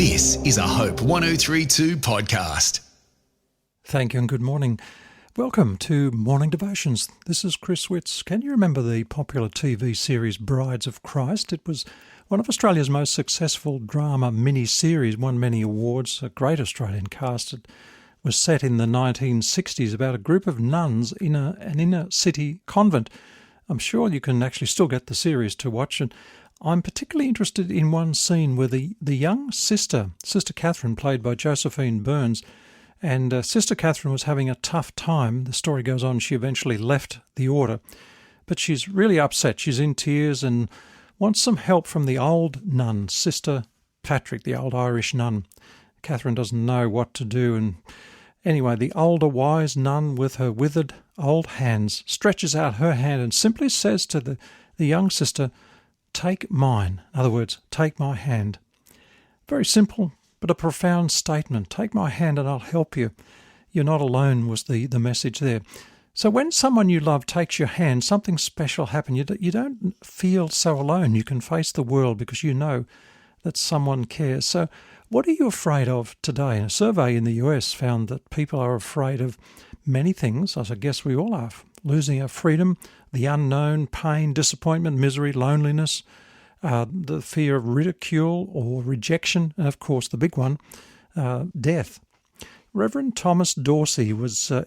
This is a Hope 1032 podcast. Thank you and good morning. Welcome to Morning Devotions. This is Chris Witts. Can you remember the popular TV series Brides of Christ? It was one of Australia's most successful drama mini-series, won many awards, a great Australian cast. It was set in the 1960s about a group of nuns in an inner-city convent. I'm sure you can actually still get the series to watch, and I'm particularly interested in one scene where the young Sister Catherine, played by Josephine Burns, and Sister Catherine was having a tough time. The story goes on, she eventually left the order, but she's really upset. She's in tears and wants some help from the old nun, Sister Patrick, the old Irish nun. Catherine doesn't know what to do, and anyway, the older wise nun with her withered old hands stretches out her hand and simply says to the young sister, "Take mine." In other words, take my hand. Very simple, but a profound statement. Take my hand and I'll help you. You're not alone was the message there. So when someone you love takes your hand, something special happens. You don't feel so alone. You can face the world because you know that someone cares. So what are you afraid of today? A survey in the US found that people are afraid of many things, as I guess we all are. Losing our freedom, the unknown, pain, disappointment, misery, loneliness, the fear of ridicule or rejection, and of course the big one, death. Reverend Thomas Dorsey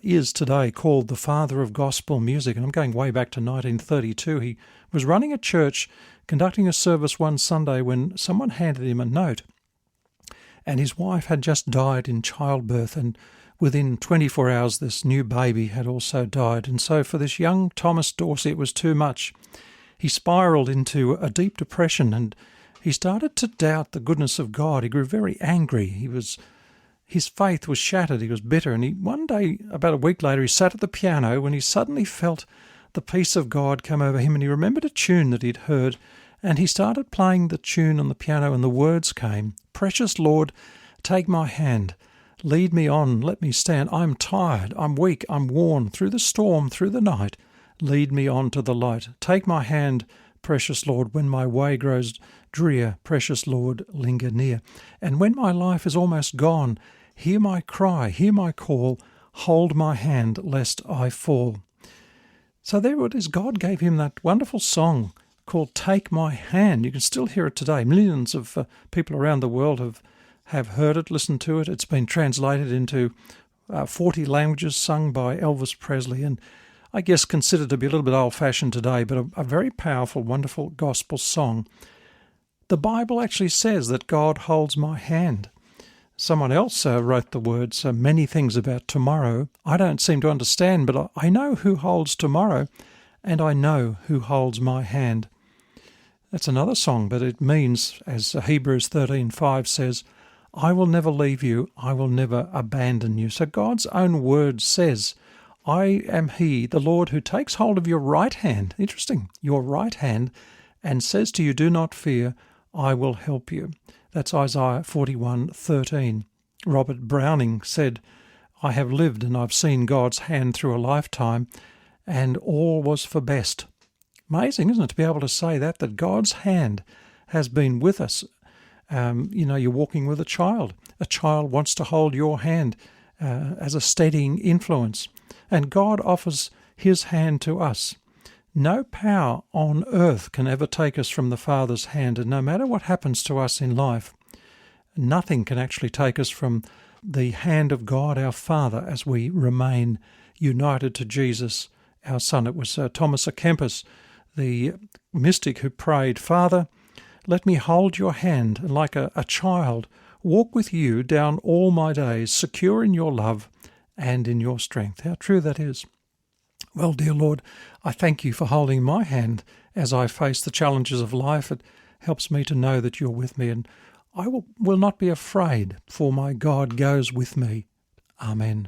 is today called the father of gospel music, and I'm going way back to 1932. He was running a church, conducting a service one Sunday when someone handed him a note, and his wife had just died in childbirth, and within 24 hours this new baby had also died. And so for this young Thomas Dorsey it was too much. He spiraled into a deep depression and he started to doubt the goodness of God. He grew very angry. His faith was shattered. He was bitter. And one day, about a week later, he sat at the piano when he suddenly felt the peace of God come over him, and he remembered a tune that he'd heard, and he started playing the tune on the piano, and the words came, "Precious Lord, take my hand. Lead me on, let me stand. I'm tired, I'm weak, I'm worn. Through the storm, through the night, lead me on to the light. Take my hand, precious Lord, when my way grows drear. Precious Lord, linger near. And when my life is almost gone, hear my cry, hear my call. Hold my hand, lest I fall." So there it is. God gave him that wonderful song called "Take My Hand." You can still hear it today. Millions of people around the world have heard it, listened to it. It's been translated into 40 languages, sung by Elvis Presley, and I guess considered to be a little bit old-fashioned today, but a very powerful, wonderful gospel song. The Bible actually says that God holds my hand. Someone else wrote the words, many things about tomorrow. I don't seem to understand, but I know who holds tomorrow, and I know who holds my hand. That's another song, but it means, as Hebrews 13:5 says, I will never leave you, I will never abandon you. So God's own word says, I am He, the Lord, who takes hold of your right hand, interesting, your right hand, and says to you, do not fear, I will help you. That's Isaiah 41:13. Robert Browning said, I have lived and I've seen God's hand through a lifetime, and all was for best. Amazing, isn't it, to be able to say that God's hand has been with us. You're walking with a child. A child wants to hold your hand as a steadying influence. And God offers his hand to us. No power on earth can ever take us from the Father's hand. And no matter what happens to us in life, nothing can actually take us from the hand of God, our Father, as we remain united to Jesus, our Son. It was Thomas à Kempis, the mystic, who prayed, Father, let me hold your hand and like a child walk with you down all my days, secure in your love and in your strength. How true that is. Well, dear Lord, I thank you for holding my hand as I face the challenges of life. It helps me to know that you're with me, and I will not be afraid, for my God goes with me. Amen.